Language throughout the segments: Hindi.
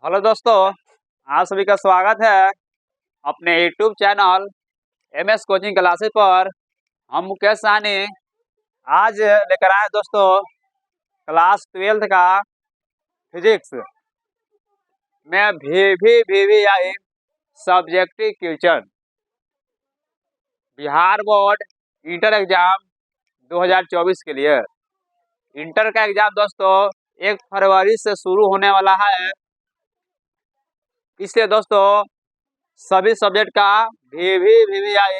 हेलो दोस्तों, आप सभी का स्वागत है अपने YouTube channel MS coaching classes पर। हम मुकेश साहनी आज लेकर आए दोस्तों क्लास 12th का फिजिक्स में VVVVI subjective question Bihar board inter exam 2024 के लिए। इंटर का एग्जाम दोस्तों 1 फरवरी से शुरू होने वाला है। इससे दोस्तों सभी सब्जेक्ट का VVVVI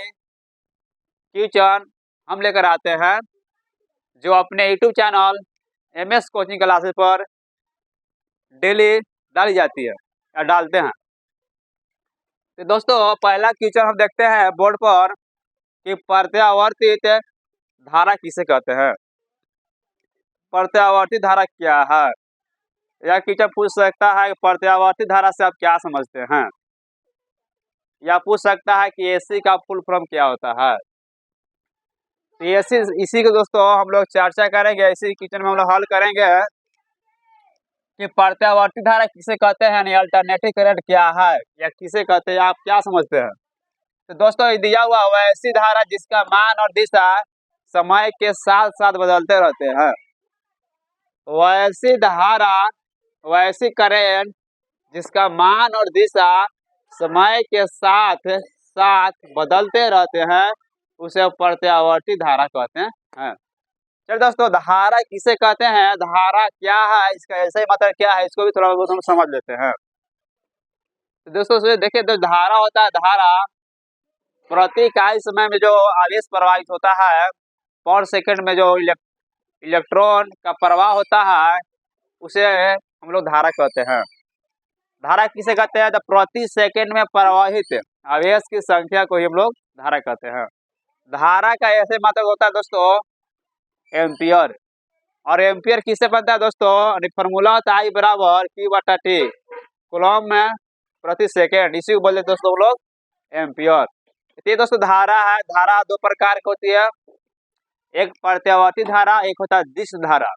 क्वेश्चन हम लेकर आते हैं, जो अपने YouTube channel MS coaching classes पर डेली डाली जाती है या डालते हैं। तो दोस्तों पहला क्वेश्चन हम देखते हैं बोर्ड पर कि प्रत्यावर्तित धारा किसे कहते हैं। प्रत्यावर्तित धारा क्या है? यह क्वेश्चन पूछ सकता है कि प्रत्यावर्तित धारा से आप क्या समझते हैं, या पूछ सकता है कि एसी का फुल फॉर्म क्या होता है। तो इसी को दोस्तों हम लोग चर्चा करेंगे, इसी क्वेश्चन में हम लोग हल करेंगे कि प्रत्यावर्ती धारा किसे कहते हैं, यानी अल्टरनेटिव करंट क्या है या किसे कहते हैं, आप क्या समझते हैं। तो दोस्तों दिया हुआ वैसी धारा जिसका मान और दिशा समय के साथ साथ बदलते रहते हैं। वैसी धारा, वैसी करंट जिसका मान और दिशा समय के साथ साथ बदलते रहते हैं, उसे प्रत्यावर्ती धारा कहते हैं। चलिए दोस्तों, धारा किसे कहते हैं, धारा क्या है, इसका ऐसा ही मतलब क्या है, इसको भी थोड़ा बहुत हम समझ लेते हैं। तो दोस्तों देखिए, तो धारा होता है, धारा प्रति इकाई समय में जो आवेश प्रवाहित होता है, पर सेकंड में जो इलेक्ट्रॉन का प्रवाह होता है, उसे हम लोग धारा कहते हैं। धारा किसे कहते हैं, तो प्रति सेकंड में प्रवाहित आवेश की संख्या को ही हम लोग धारा कहते हैं। धारा का ऐसे मतलब होता है दोस्तों एम्पियर, और एम्पियर किससे बनता है दोस्तों, फॉर्मूला होता है I बराबर Q/T कूलम में प्रति सेकेंड, इसी को बोलते दोस्तों लोग एम्पियर। ये दोस्तों धारा है। धारा दो प्रकार की होती है, एक प्रत्यावर्ती धारा, एक होता है दिश धारा,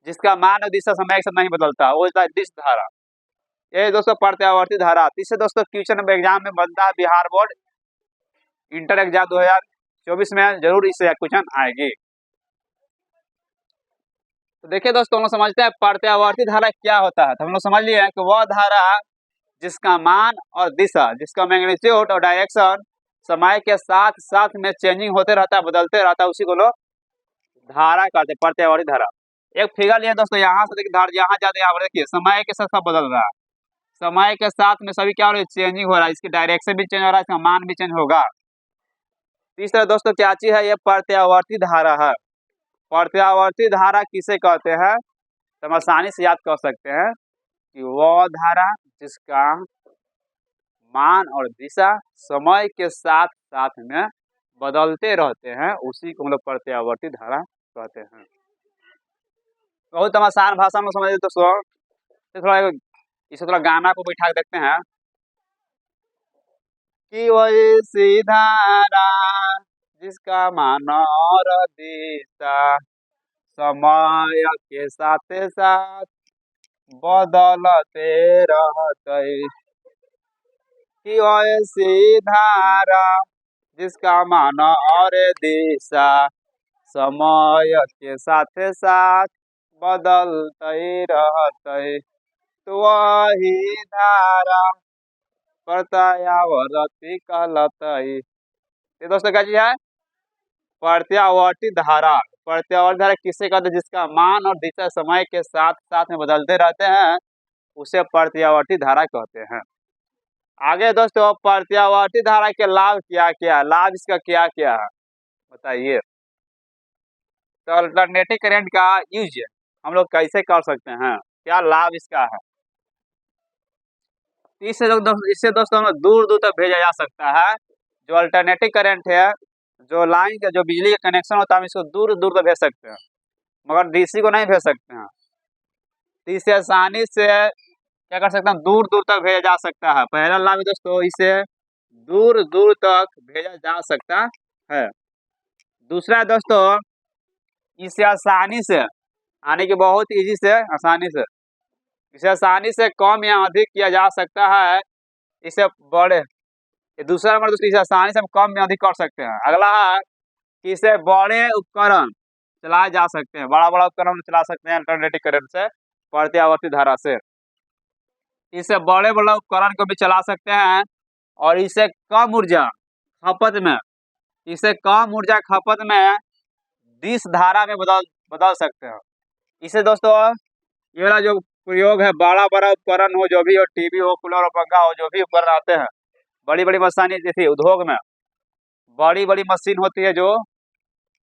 जिसका मान और दिशा समय के साथ नहीं बदलता, वो होता है दिश धारा। ये दोस्तों प्रत्यावर्ती धारा। इससे दोस्तों क्वेश्चन एग्जाम में बनता है, बिहार बोर्ड इंटर एग्जाम 2024 में जरूर इससे क्वेश्चन आएगी। तो देखिए दोस्तों, हम लोग समझते हैं प्रत्यावर्ती धारा क्या होता है। तो हम लोग समझ लिए हैं कि वह धारा जिसका मान और दिशा, जिसका मैग्नीट्यूड और डायरेक्शन समय के साथ साथ में चेंजिंग होते रहता है, बदलते रहता है, उसी को लोग धारा कहते हैं, प्रत्यावर्ती धारा। एक फिगर लिए दोस्तों, यहाँ से देखिए धारा यहाँ जाते, यहाँ पर देखिए समय के साथ सब बदल रहा है, समय के साथ में सभी क्या हो रहा है, चेंजिंग हो रहा है, इसकी डायरेक्शन भी चेंज हो रहा है, इसका मान भी चेंज होगा। तीसरा दोस्तों क्या चीज है, ये प्रत्यावर्ती धारा है। प्रत्यावर्ती धारा किसे कहते हैं, तो हम आसानी से याद कर सकते हैं कि वह धारा जिसका मान और दिशा समय के साथ साथ में बदलते रहते हैं, उसी को हम लोग प्रत्यावर्ती धारा कहते हैं। बहुत हम आसान भाषा में समझ दोस्तों, थोड़ा इसे थोड़ा गाना को बैठा के देखते हैं कि वैसी धारा जिसका मान और दिशा समय के साथ साथ बदलते रहते, कि ऐसी धारा जिसका मान और दिशा समय के साथ साथ बदलते रहते, तो वही धारा प्रत्यावर्ती कहलाता है। ये दोस्तों क्या चीज है, प्रत्यावर्ती धारा। प्रत्यावर्ती धारा किसे कहते हैं, जिसका मान और दिशा समय के साथ साथ में बदलते रहते हैं, उसे प्रत्यावर्ती धारा कहते हैं। आगे दोस्तों, प्रत्यावर्ती धारा के लाभ क्या क्या है, लाभ इसका क्या क्या है बताइए। तो अल्टरनेटिव करंट का यूज हम लोग कैसे कर सकते हैं, क्या लाभ इसका है। इससे दोस्तों हम दूर दूर तक भेजा जा सकता है। जो अल्टरनेटिव करंट है, जो लाइन का जो बिजली का कनेक्शन होता है, हम इसको दूर दूर तक भेज सकते हैं, मगर डीसी को नहीं भेज सकते हैं। तो इसे आसानी से क्या कर सकते हैं, दूर दूर तक भेजा जा सकता है। पहला लाभ दोस्तों, इसे दूर दूर तक भेजा जा सकता है। दूसरा दोस्तों, इसे आसानी से यानी कि बहुत इजी से, आसानी से इसे आसानी से कम या अधिक किया जा सकता है। इसे बड़े, ये दूसरा नंबर दोस्तों, इसे आसानी से हम कम या अधिक कर सकते हैं। अगला है कि इसे बड़े उपकरण चलाए जा सकते हैं, बड़ा बड़ा उपकरण चला सकते हैं अल्टरनेटिंग करंट से, प्रत्यावर्ती धारा से। इसे बड़े बड़े उपकरण को भी चला सकते हैं और इसे कम ऊर्जा खपत में, इसे कम ऊर्जा खपत में दिस धारा में बदल बदल सकते हैं। इसे दोस्तों ये वाला जो प्रयोग है, बड़ा बड़ा उपकरण हो, जो भी हो, टीवी हो, कूलर हो, पंखा हो, जो भी उपकरण आते हैं, बड़ी बड़ी मशीनें, जैसे उद्योग में बड़ी बड़ी मशीन होती है जो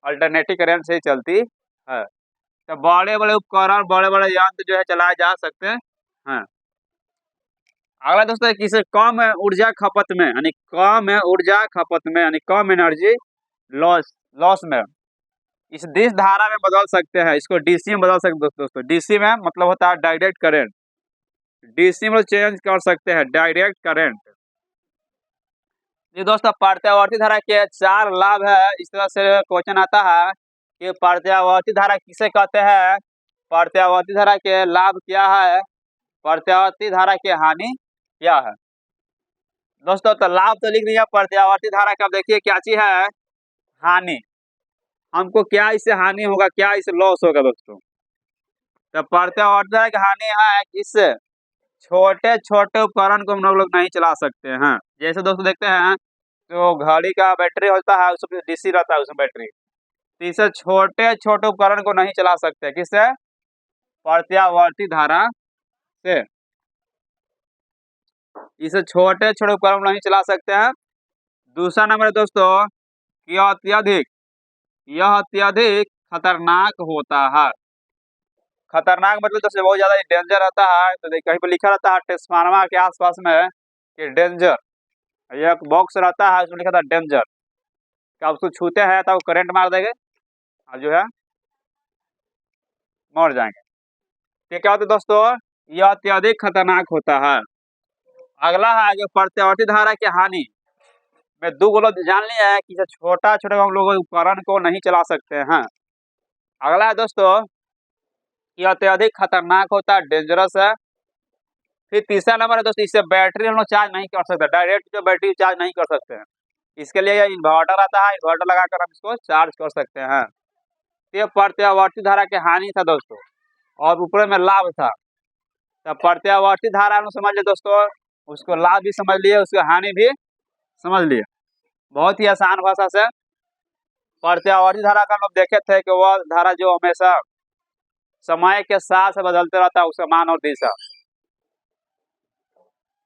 अल्टरनेटिव करंट से चलती है, तो बड़े बड़े उपकरण, बड़े बड़े यंत्र जो है चलाए जा सकते हैं। अगला दोस्तों किसे कम ऊर्जा खपत में, यानी कम ऊर्जा खपत में, यानी कम एनर्जी लॉस लॉस में इस दिस धारा में बदल सकते हैं। इसको डीसी में बदल सकते हैं दोस्तों। डीसी में मतलब होता है डायरेक्ट करंट, डीसी में चेंज कर सकते हैं डायरेक्ट करंट। ये दोस्तों प्रत्यावर्ती धारा के 4 लाभ है। इस तरह से क्वेश्चन आता है कि प्रत्यावर्ती धारा किसे कहते हैं, प्रत्यावर्ती धारा के लाभ क्या है, प्रत्यावर्ती धारा की हानि क्या है। दोस्तों तो लाभ तो लिख दिया प्रत्यावर्ती धारा का, देखिए क्या चीज है, हानि, हमको क्या इससे हानि होगा, क्या इससे लॉस होगा दोस्तों। तो प्रत्यावर्ती धारा की हानि है कि इससे छोटे छोटे उपकरण को हम लोग नहीं चला सकते हैं। जैसे दोस्तों देखते हैं जो घड़ी का बैटरी होता है उसमें डीसी रहता है, उसमें बैटरी, तो इससे छोटे छोटे उपकरण को नहीं चला सकते, किससे, प्रत्यावर्ती धारा से। इसे छोटे छोटे उपकरण नहीं चला सकते हैं। दूसरा नंबर दोस्तों, यह अत्यधिक खतरनाक होता है। खतरनाक मतलब दोस्तों बहुत ज्यादा डेंजर रहता है। तो कहीं पर लिखा रहता है ट्रांसफार्मर के आसपास में कि डेंजर, एक बॉक्स रहता है उसमें लिखा था डेंजर, क्या उसको छूते हैं तो करंट मार देंगे और जो है मर जाएंगे। तो क्या होता है दोस्तों, यह अत्यधिक खतरनाक होता है। अगला है जो प्रत्यावर्ती धारा की हानि में 2 गोल जान लिया है कि छोटा छोटा हम लोग उपकरण को नहीं चला सकते हैं। अगला है दोस्तों, यह अत्यधिक खतरनाक होता है, डेंजरस है। फिर तीसरा नंबर है दोस्तों, इससे बैटरी हम लोग चार्ज नहीं कर सकते, डायरेक्ट जो बैटरी चार्ज नहीं कर सकते हैं। इसके लिए इन्वर्टर आता है, इन्वर्टर लगाकर हम इसको चार्ज कर सकते हैं। ये प्रत्यावर्ती धारा की हानि था दोस्तों, और ऊपर में लाभ था। तो प्रत्यावर्ती धारा में समझ लिए दोस्तों, उसको लाभ भी समझ लिए, उसकी हानि भी समझ लिए, बहुत ही आसान भाषा से। प्रत्यावर्ती धारा का हम लोग देखे थे कि वह धारा जो हमेशा समय के साथ बदलते रहता है, उसका मान और दिशा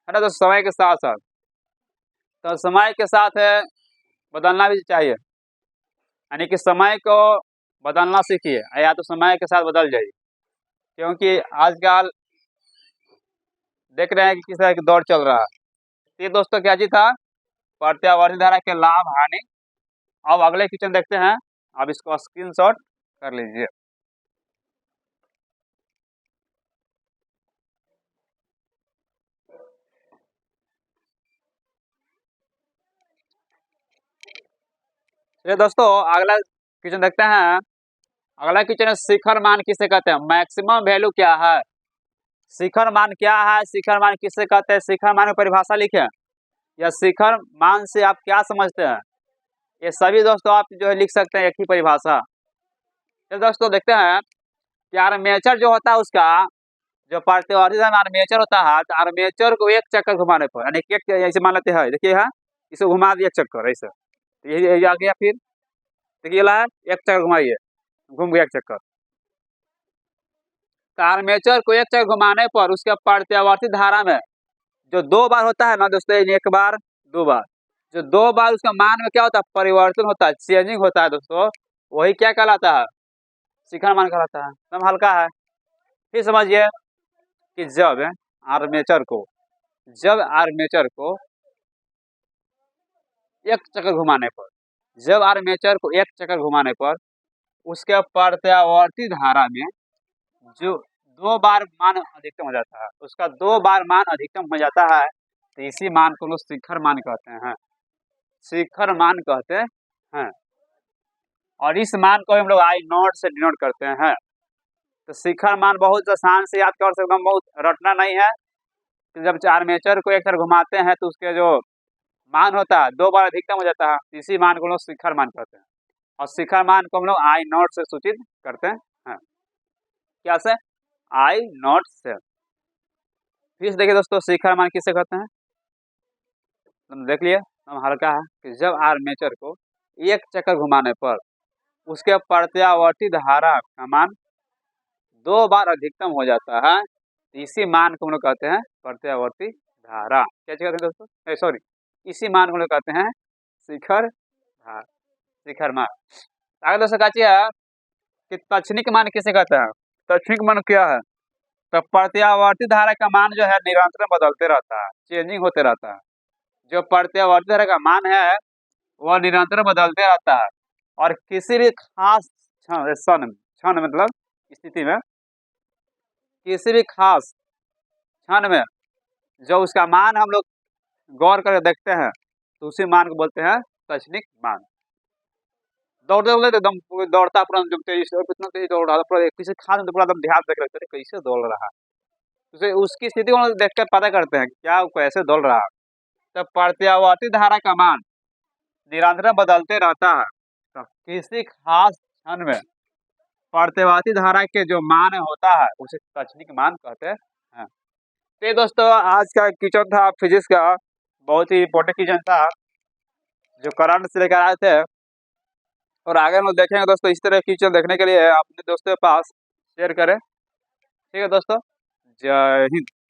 है ना, तो समय के साथ साथ, तो समय के साथ बदलना भी चाहिए, यानी कि समय को बदलना सीखिए, या तो समय के साथ बदल जाइए। क्योंकि आजकल देख रहे हैं कि किस तरह की दौर चल रहा है। ये दोस्तों क्या चीज था, प्रत्यावर्ती धारा के लाभ हानि। अब अगले क्वेश्चन देखते हैं, अब इसको स्क्रीनशॉट कर लीजिए। चलिए दोस्तों अगला क्वेश्चन देखते हैं। अगला क्वेश्चन है शिखर मान किसे कहते हैं, मैक्सिमम वैल्यू क्या है। शिखर मान क्या है, शिखर मान किसे कहते हैं, शिखर मान की परिभाषा लिखें, या शिखर मान से आप क्या समझते हैं, ये सभी दोस्तों आप जो है लिख सकते हैं एक ही परिभाषा। तो दोस्तों देखते हैं कि आर्मेचर जो होता है उसका जो प्रत्यावर्ती धारा आर्मेचर होता है, तो आर्मेचर को एक चक्कर घुमाने पर, यानी एक ऐसे मान लेते हैं, देखिए यहाँ इसे घुमा दिया चक्कर ऐसे, तो ये आ गया। फिर देखिए ला एक चक्कर घुमाइए, घूम गया एक चक्कर। तो आर्मेचर को एक चक्कर घुमाने पर उसके प्रत्यावर्ती धारा में जो 2 बार होता है ना दोस्तों, एक बार 2 बार, जो 2 बार उसका मान में क्या होता है, परिवर्तन होता है, चेंजिंग होता है दोस्तों, वही क्या कहलाता है, शिखर मान कहलाता है। एकदम हल्का है। फिर समझिए कि आर्मेचर को जब आर्मेचर को एक चक्कर घुमाने पर, जब आर्मेचर को एक चक्कर घुमाने पर उसके प्रत्यावर्ती धारा में जो 2 बार मान अधिकतम हो जाता है, उसका 2 बार मान अधिकतम हो जाता है, तो इसी मान को लोग शिखर मान कहते हैं, शिखर मान कहते हैं। और इस मान को हम लोग I0 से डिनोट करते हैं। तो शिखर मान बहुत आसान से याद कर सकते हैं, बहुत रटना नहीं है। तो जब आर्मेचर को एक तरह घुमाते हैं तो उसके जो मान होता है 2 बार अधिकतम हो जाता है, इसी मान को हम लोग शिखर मान कहते हैं। और शिखर मान को हम लोग आई नॉट से सूचित करते हैं। क्या से? आई नॉट से। फिर देखिए दोस्तों, शिखर मान किसे कहते हैं? तुम देख लिए हम हल्का है कि जब आर्मेचर को एक चक्कर घुमाने पर उसके प्रत्यावर्ती धारा का मान 2 बार अधिकतम हो जाता है, इसी मान को हम लोग कहते हैं प्रत्यावर्ती धारा। क्या कहते हैं दोस्तों? सॉरी, इसी मान को हम लोग कहते हैं शिखर धारा, शिखर मान। आगे दोस्तों क्या है कि तक्षणिक मान किसे कहते हैं? तक्षणिक मान क्या है? तो प्रत्यावर्ती धारा का मान जो है निरंतर बदलते रहता है, चेंजिंग होते रहता है। जो प्रत्यावर्ती धारा का मान है वह निरंतर बदलते रहता है और किसी भी खास क्षण मतलब स्थिति में, किसी भी खास क्षण में जो उसका मान हम लोग गौर करके देखते हैं तो उसी मान को बोलते हैं तक्षणिक मान। दौड़ते दौड़ते एकदम दौड़ता पूरा इतना तेज दौड़ रहा था, किसी खास में तो पूरा एकदम ध्यान रख रहे कैसे दौड़ रहा है, उसे उसकी स्थिति को देख कर पता करते हैं क्या वो कैसे दौड़ रहा है। तो प्रत्यावर्ती धारा का मान निरंतर बदलते रहता है, तो किसी खास क्षण में प्रत्यावर्ती धारा के जो मान होता है उसे तक्षणिक मान कहते हैं। तो दोस्तों आज का क्वेश्चन था फिजिक्स का, बहुत ही इंपॉर्टेंट क्वेश्चन था जो करंट से लेकर आए थे। और आगे हम लोग देखेंगे दोस्तों, इस तरह क्वेश्चन देखने के लिए अपने दोस्तों के पास शेयर करें। ठीक है दोस्तों, जय हिंद।